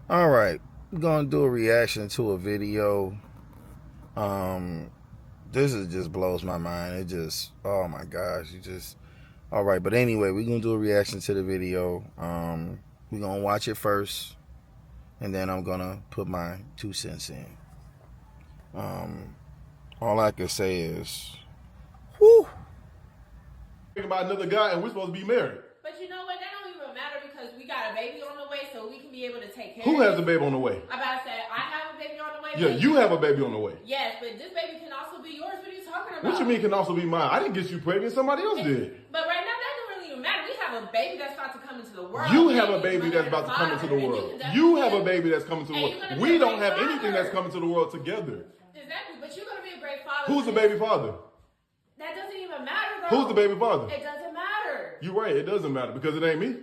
All right, I'm gonna do a reaction to a video. This is just blows my mind. It just, oh my gosh, you just. All right, but anyway, we're gonna do a reaction to the video. We're gonna watch it first, and then I'm gonna put my 2 cents in. Um, all I can say is, whoo. About another guy, and we're supposed to be married. But you know what? That don't even matter because we got a baby on the way, so we can be able to take care. Who of has a baby on the way? I'm about to say I have a baby on the way. Yeah, you have a baby on the way. Yes, but this baby can also be yours. What are you talking about? What you mean can also be mine? I didn't get you pregnant. Somebody else did. But right now, that doesn't really even matter. We have a baby that's about to come into the world. You have a baby that's about to come into the world. You have a baby that's coming to the world. We don't have anything that's coming to the world together. Exactly, but you're going to be a great father. Who's the baby father? That doesn't even matter, though. Who's the baby father? It doesn't matter. You're right. It doesn't matter because it ain't me.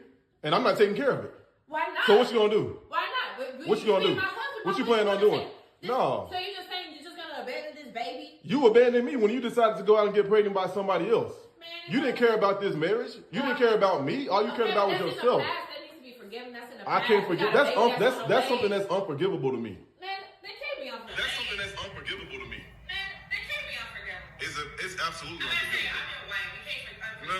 And I'm not taking care of it. Why not? So what you going to do? Why not? What you going to do? What you planning on doing? No. So you're just saying you're just going to abandon this baby? You abandoned me when you decided to go out and get pregnant by somebody else. Man, you didn't care about this marriage. You didn't care about me. All you cared about was yourself. That needs to be forgiven. That's in the I past. can't forgive. That's something that's unforgivable to me. Man, that can't be unforgivable. That's something that's unforgivable to me. Man, that can't be unforgivable. It's absolutely unforgivable. No.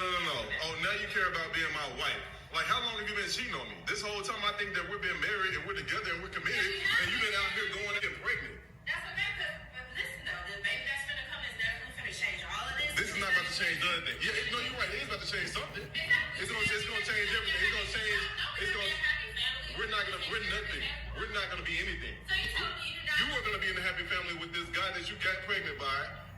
Oh, now you care about being my wife. Like, how long have you been cheating on me? This whole time I think that we're being married and we're together and we're committed, and you've been out here going and getting pregnant. That's what matters. But listen, though, the baby that's finna come is definitely finna change all of this. This is not about to change anything. Yeah, no, you're right. It is about to change something. It's gonna change everything. It's gonna change. We're nothing. We're not gonna be anything. So you told me You were gonna be in a happy family with this guy that you got pregnant by.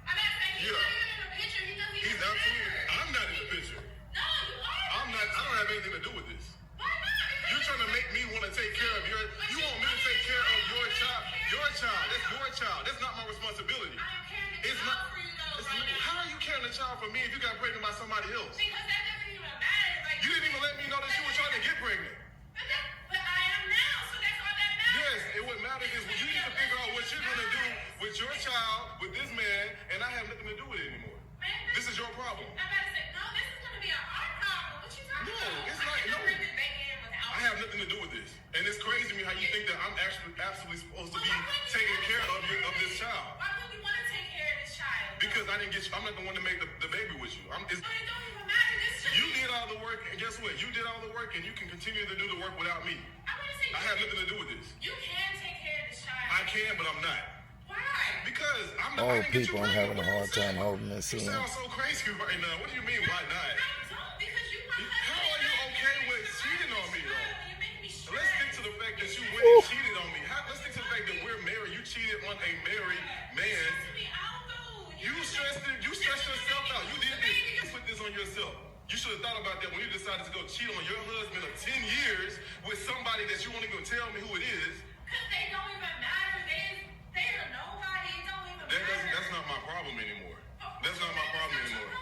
I'm not saying he's Yeah. not even in the picture. He doesn't even He's absolutely. I'm not in the picture. No, you are. I'm not. I don't have anything to do with this. Why not? You're trying to make me want to take care of your. You want me to take care of your child. Your child. That's your child. That's not my responsibility. I'm carrying the It's child not. for you, though, It's, right now. how are you carrying a child for me if you got pregnant by somebody else? Because that doesn't even matter. Like, You didn't even let me know that you were trying to get pregnant. But I am now, so that's all that matters. Yes, it would matter is you need to figure out what you're gonna do with your child, with this man, and I have nothing to do with it anymore. This is your problem. I'm about to say, no, this is gonna be our problem. What you talking No, about? it's I not. cannot No. bring this baby in without. I have nothing to do with this. And it's crazy to me how you think that I'm actually absolutely supposed to be taking care of this child. Why would you want to take care of this child? Because I didn't get you. I'm not the one to make the baby with you. It don't even matter. This should You did all the work, and guess what? You did all the work, and you can continue to do the work without me. I'm gonna say I have nothing to do with this. you can take care of this child. I can, but I'm not. Why? Because I'm not. Oh, I didn't get people, you I'm having a pregnant. hard time holding this You in. sound so crazy right now. What do you mean, why not? I don't because you my husband. How are you okay with cheating on me, though? You're making me stressed. Let's stick to the fact that you went and cheated on me. Let's stick to the fact that we're married. You cheated on a married man. You stressed yourself out. You did this. You put this on yourself. You should have thought about that when you decided to go cheat on your husband of 10 years with somebody that you won't even tell me who it is. Because they don't even matter. They are nobody. It don't even matter. That's not my problem anymore. That's not my problem anymore.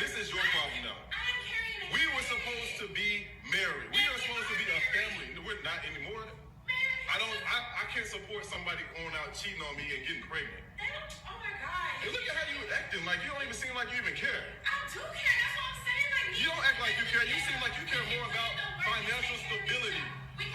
This is your problem now. I'm carrying We were supposed to be married. We were supposed to be a family. We're not anymore. I can't support somebody going out cheating on me and getting pregnant. Oh my God. And look at how you acting. Like you don't even seem like you even care. I do care. That's what I'm saying. Like, You don't act like you care. You seem like you care more about financial stability.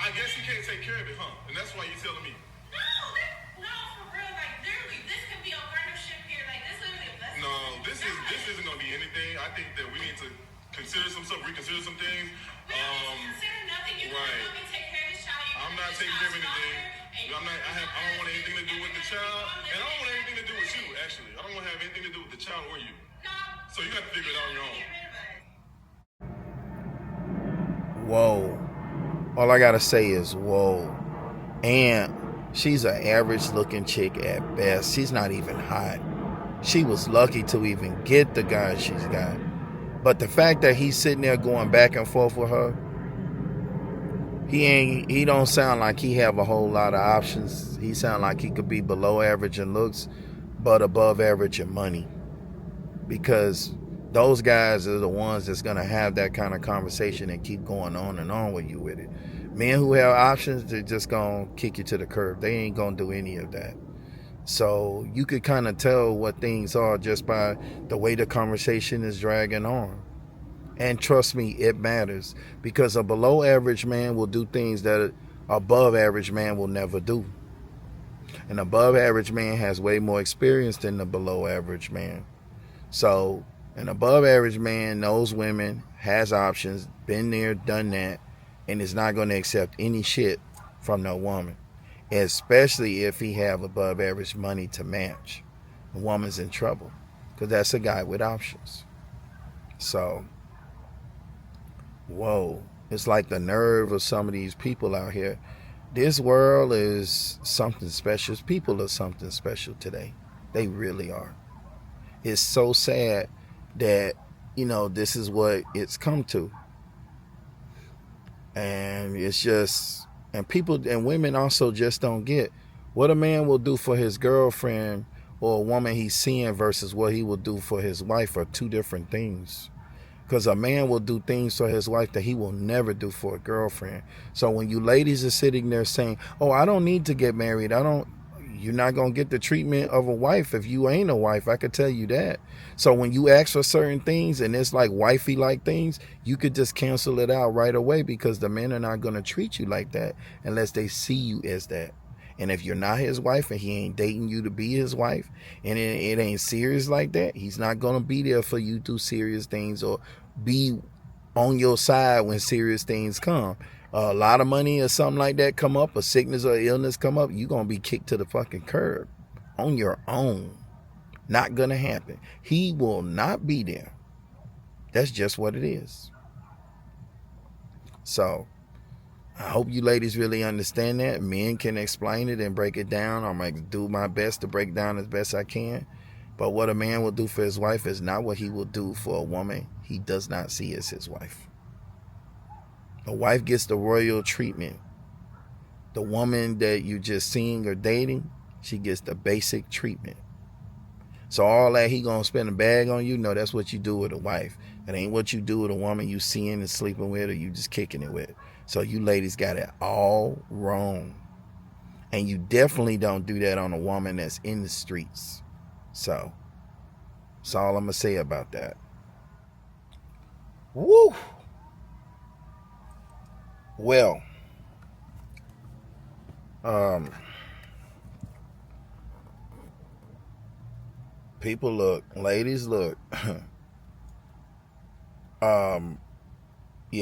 I guess you can't take care of it, huh? And that's why you're telling me. No, for real. Like, literally, this could be a partnership here. Like, this literally a blessing. No, this isn't gonna be anything. I think that we need to consider some stuff, reconsider some things. We don't need to consider nothing. You're right. gonna help me take care of this child. I'm not taking care of anything. I don't want anything to do with the child, and I don't want anything to do with you. Actually, I don't want to have anything to do with the child or you. No. So you have to figure it out on your own. Get rid of us. Whoa. All I gotta say is whoa. And she's an average looking chick at best. She's not even hot. She was lucky to even get the guy she's got. But the fact that he's sitting there going back and forth with her, he don't sound like he have a whole lot of options. He sound like he could be below average in looks, but above average in money. Because those guys are the ones that's gonna have that kind of conversation and keep going on and on with you with it. Men who have options, they're just gonna kick you to the curb. They ain't gonna do any of that. So you could kind of tell what things are just by the way the conversation is dragging on. And trust me, it matters, because a below average man will do things that above average man will never do. An above average man has way more experience than the below average man. So an above average man knows women, has options, been there, done that, and is not going to accept any shit from no woman, especially if he have above average money to match. The woman's in trouble because that's a guy with options. So, whoa, it's like the nerve of some of these people out here. This world is something special. People are something special today. They really are. It's so sad that, this is what it's come to. And it's just, and people and women also just don't get what a man will do for his girlfriend or a woman he's seeing versus what he will do for his wife are two different things. Because a man will do things for his wife that he will never do for a girlfriend. So when you ladies are sitting there saying, oh, I don't need to get married. You're not going to get the treatment of a wife if you ain't a wife. I could tell you that. So when you ask for certain things and it's like wifey like things, you could just cancel it out right away because the men are not going to treat you like that unless they see you as that. And if you're not his wife and he ain't dating you to be his wife and it ain't serious like that, he's not going to be there for you to do serious things or be on your side when serious things come. A lot of money or something like that come up, a sickness or illness come up, you're going to be kicked to the fucking curb on your own. Not going to happen. He will not be there. That's just what it is. So, I hope you ladies really understand that. Men can explain it and break it down. I'm going to do my best to break down as best I can. But what a man will do for his wife is not what he will do for a woman he does not see as his wife. A wife gets the royal treatment. The woman that you just seeing or dating, she gets the basic treatment. So all that he gonna spend a bag on you, no, that's what you do with a wife. It ain't what you do with a woman you seeing and sleeping with or you just kicking it with. So you ladies got it all wrong. And you definitely don't do that on a woman that's in the streets. So that's all I'm gonna say about that. Woo! Well, people look, ladies look, yeah,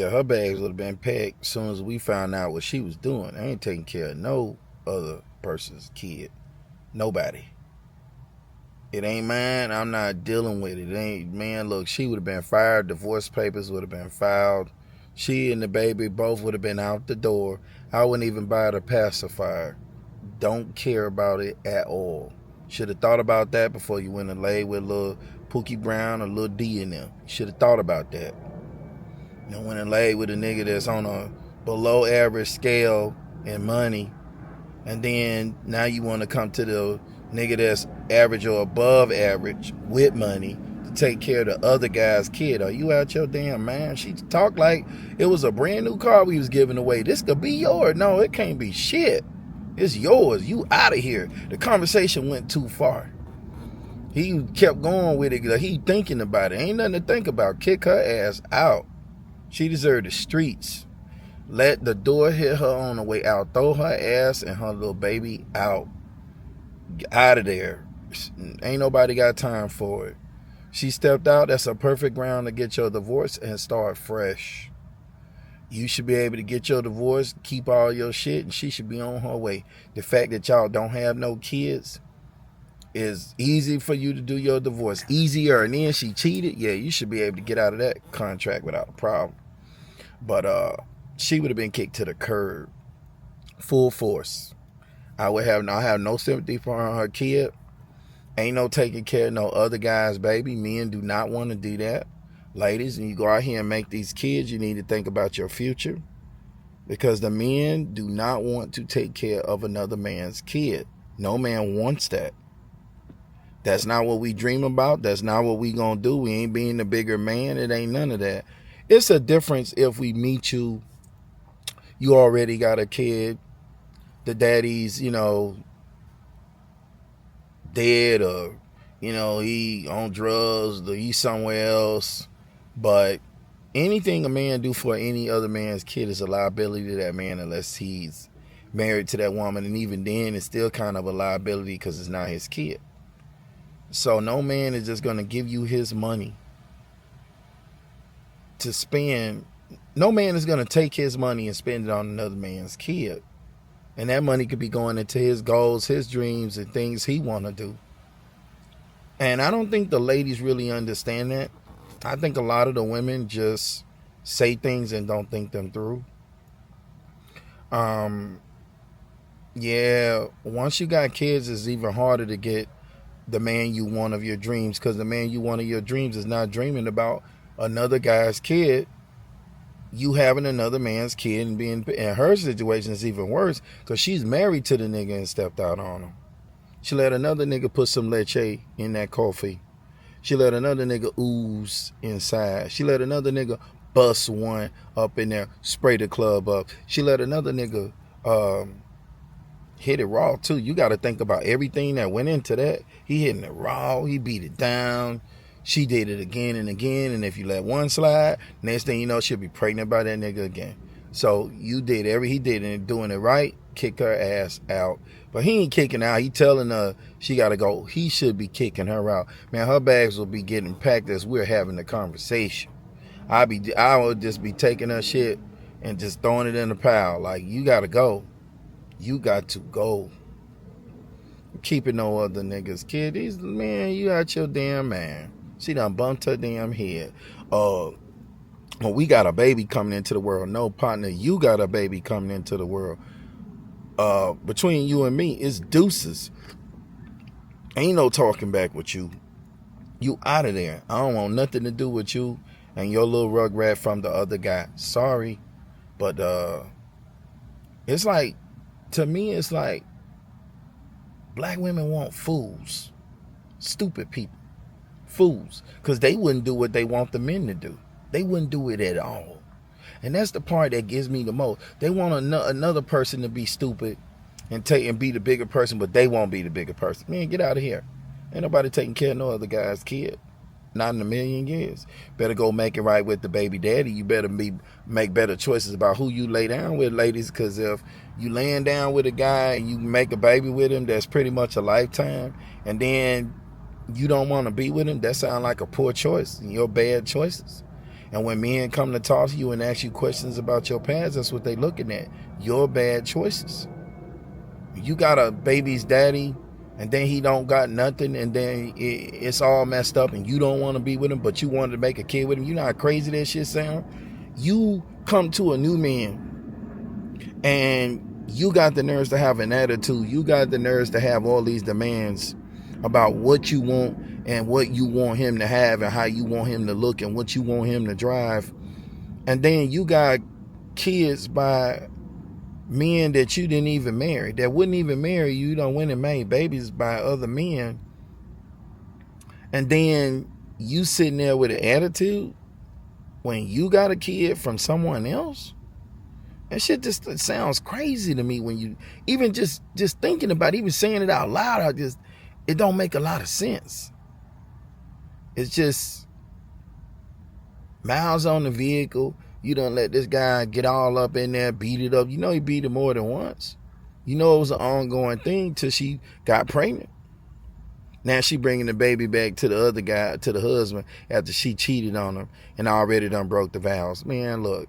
her bags would have been packed as soon as we found out what she was doing. I ain't taking care of no other person's kid. Nobody. It ain't mine. I'm not dealing with it. It ain't, man, look, she would have been fired. Divorce papers would have been filed. She and the baby both would have been out the door. I wouldn't even buy the pacifier. Don't care about it at all. Should have thought about that before you went and laid with little Pookie Brown or little D in them. Should have thought about that. You know, went and laid with a nigga that's on a below average scale in money. And then now you want to come to the nigga that's average or above average with money to take care of the other guy's kid. Are you out your damn mind? She talked like it was a brand new car we was giving away. This could be yours. No, it can't be shit. It's yours. You out of here. The conversation went too far. He kept going with it. He thinking about it. Ain't nothing to think about. Kick her ass out. She deserved the streets. Let the door hit her on the way out. Throw her ass and her little baby out. Out of there. Ain't nobody got time for it. She stepped out. That's a perfect ground to get your divorce and start fresh. You should be able to get your divorce, keep all your shit, and she should be on her way. The fact that y'all don't have no kids is easy for you to do your divorce. Easier. And then she cheated. Yeah, you should be able to get out of that contract without a problem. But she would have been kicked to the curb. Full force. I have no sympathy for her kid. Ain't no taking care of no other guy's baby. Men do not want to do that. Ladies, when you go out here and make these kids, you need to think about your future. Because the men do not want to take care of another man's kid. No man wants that. That's not what we dream about. That's not what we gonna do. We ain't being the bigger man. It ain't none of that. It's a difference if we meet you, you already got a kid, the daddy's, dead or, he on drugs or he's somewhere else. But anything a man do for any other man's kid is a liability to that man unless he's married to that woman, and even then it's still kind of a liability because it's not his kid. So no man is just going to give you his money to spend. No man is going to take his money and spend it on another man's kid. And that money could be going into his goals, his dreams, and things he want to do. And I don't think the ladies really understand that. I think a lot of the women just say things and don't think them through. Yeah, once you got kids, it's even harder to get the man you want of your dreams, because the man you want of your dreams is not dreaming about another guy's kid. You having another man's kid and being in her situation is even worse because she's married to the nigga and stepped out on him. She let another nigga put some leche in that coffee. She let another nigga ooze inside. She let another nigga bust one up in there, spray the club up. She let another nigga hit it raw too. You got to think about everything that went into that. He hitting it raw. He beat it down. She did it again and again, and if you let one slide, next thing you know, she'll be pregnant by that nigga again. So he did and doing it right, kick her ass out. But he ain't kicking out. He telling her she got to go. He should be kicking her out. Man, her bags will be getting packed as we're having the conversation. I would just be taking her shit and just throwing it in the pile. Like, you got to go. You got to go. Keeping no other niggas. Kid, man, you got your damn man. She done bumped her damn head. Well, we got a baby coming into the world. No, partner, you got a baby coming into the world. Between you and me, it's deuces. Ain't no talking back with you. You out of there. I don't want nothing to do with you and your little rugrat from the other guy. Sorry. But it's like, to me, it's like black women want fools. Stupid people. Fools, because they wouldn't do what they want the men to do. They wouldn't do it at all. And that's the part that gives me the most. They want another person to be stupid and be the bigger person, but they won't be the bigger person. Man, get out of here. Ain't nobody taking care of no other guy's kid. Not in a million years. Better go make it right with the baby daddy. You better make better choices about who you lay down with, ladies, because if you laying down with a guy and you make a baby with him, that's pretty much a lifetime, and then you don't want to be with him, that sounds like a poor choice and your bad choices. And when men come to talk to you and ask you questions about your past, that's what they looking at. Your bad choices. You got a baby's daddy and then he don't got nothing, and then it's all messed up and you don't want to be with him, but you wanted to make a kid with him. You know how crazy that shit sound? You come to a new man and you got the nerves to have an attitude. You got the nerves to have all these demands about what you want and what you want him to have and how you want him to look and what you want him to drive. And then you got kids by men that you didn't even marry, that wouldn't even marry you. You done went and made babies by other men. And then you sitting there with an attitude when you got a kid from someone else. That shit just sounds crazy to me when you even just thinking about it, even saying it out loud. It don't make a lot of sense. It's just miles on the vehicle. You done let this guy get all up in there, beat it up. You know he beat it more than once. You know it was an ongoing thing till she got pregnant. Now she bringing the baby back to the other guy, to the husband, after she cheated on him and already done broke the vows. Man, look,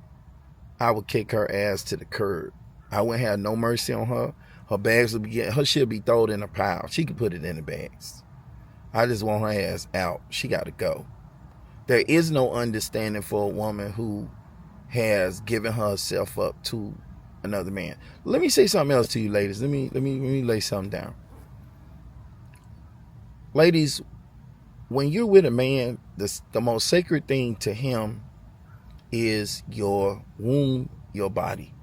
I would kick her ass to the curb. I wouldn't have no mercy on her. Her bags would be, her shit be thrown in a pile. She could put it in the bags. I just want her ass out. She got to go. There is no understanding for a woman who has given herself up to another man. Let me say something else to you, ladies. Let me lay something down. Ladies, when you're with a man, the most sacred thing to him is your womb, your body.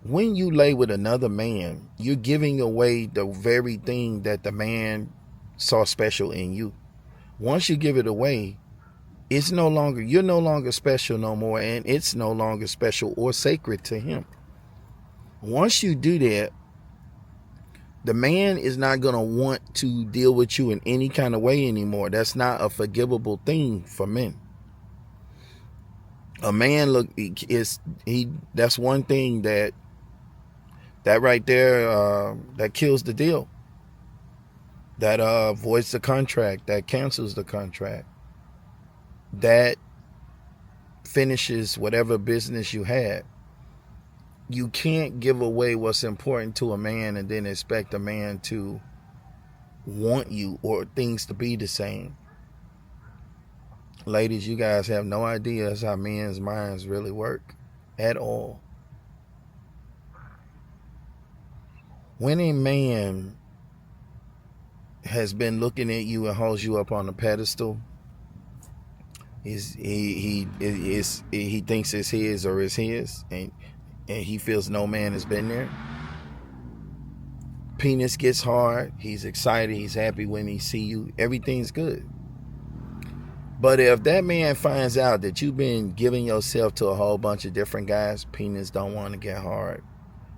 When you lay with another man, you're giving away the very thing that the man saw special in you. Once you give it away, you're no longer special no more, and it's no longer special or sacred to him. Once you do that, the man is not going to want to deal with you in any kind of way anymore. That's not a forgivable thing for men. A man, that's one thing that That right there, that kills the deal. That voids the contract. That cancels the contract. That finishes whatever business you had. You can't give away what's important to a man and then expect a man to want you or things to be the same. Ladies, you guys have no idea how men's minds really work at all. When a man has been looking at you and holds you up on a pedestal, he thinks it's his or it's his, and he feels no man has been there. Penis gets hard. He's excited. He's happy when he see you. Everything's good. But if that man finds out that you've been giving yourself to a whole bunch of different guys, penis don't want to get hard.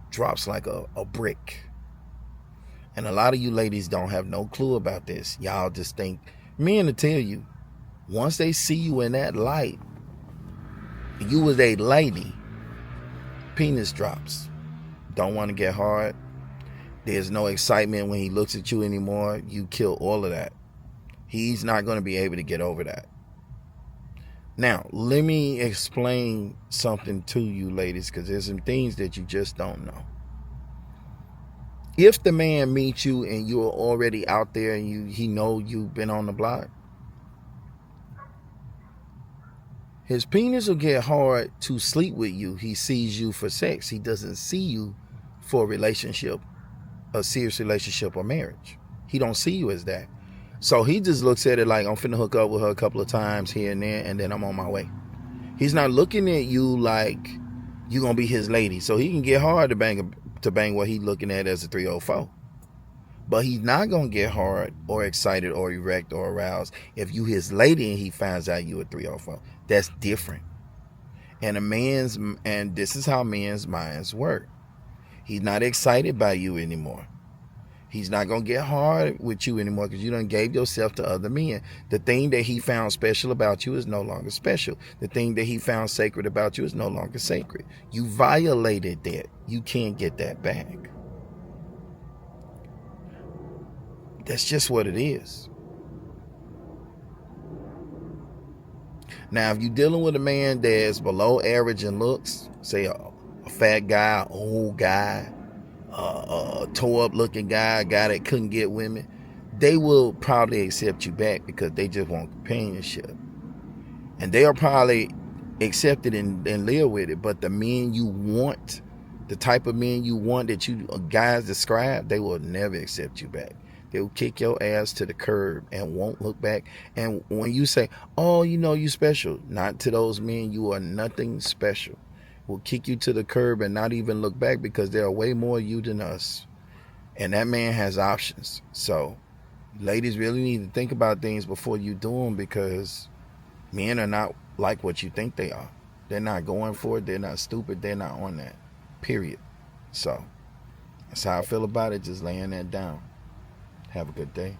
Drops like a brick. And a lot of you ladies don't have no clue about this. Y'all just think, men will tell you, once they see you in that light, you was a lady, penis drops. Don't want to get hard. There's no excitement when he looks at you anymore. You kill all of that. He's not going to be able to get over that. Now, let me explain something to you ladies, because there's some things that you just don't know. If the man meets you and you're already out there and he know you've been on the block, his penis will get hard to sleep with you. He sees you for sex. He doesn't see you for a relationship, a serious relationship or marriage. He don't see you as that. So he just looks at it like, I'm finna hook up with her a couple of times here and there, and then I'm on my way. He's not looking at you like you're gonna be his lady. So he can get hard to bang what he's looking at as a 304. But he's not gonna get hard or excited or erect or aroused if you his lady and he finds out you a 304. That's different. And this is how men's minds work. He's not excited by you anymore. He's not going to get hard with you anymore because you done gave yourself to other men. The thing that he found special about you is no longer special. The thing that he found sacred about you is no longer sacred. You violated that. You can't get that back. That's just what it is. Now, if you're dealing with a man that's below average in looks, say a fat guy, old guy, a tore up looking guy, a guy that couldn't get women, they will probably accept you back because they just want companionship. And they'll probably accept it and live with it. But the men you want, the type of men you want that you guys describe, they will never accept you back. They will kick your ass to the curb and won't look back. And when you say, oh, you know, you special, not to those men, you are nothing special. Will kick you to the curb and not even look back because there are way more you than us. And that man has options. So ladies really need to think about things before you do them, because men are not like what you think they are. They're not going for it. They're not stupid. They're not on that. Period. So that's how I feel about it. Just laying that down. Have a good day.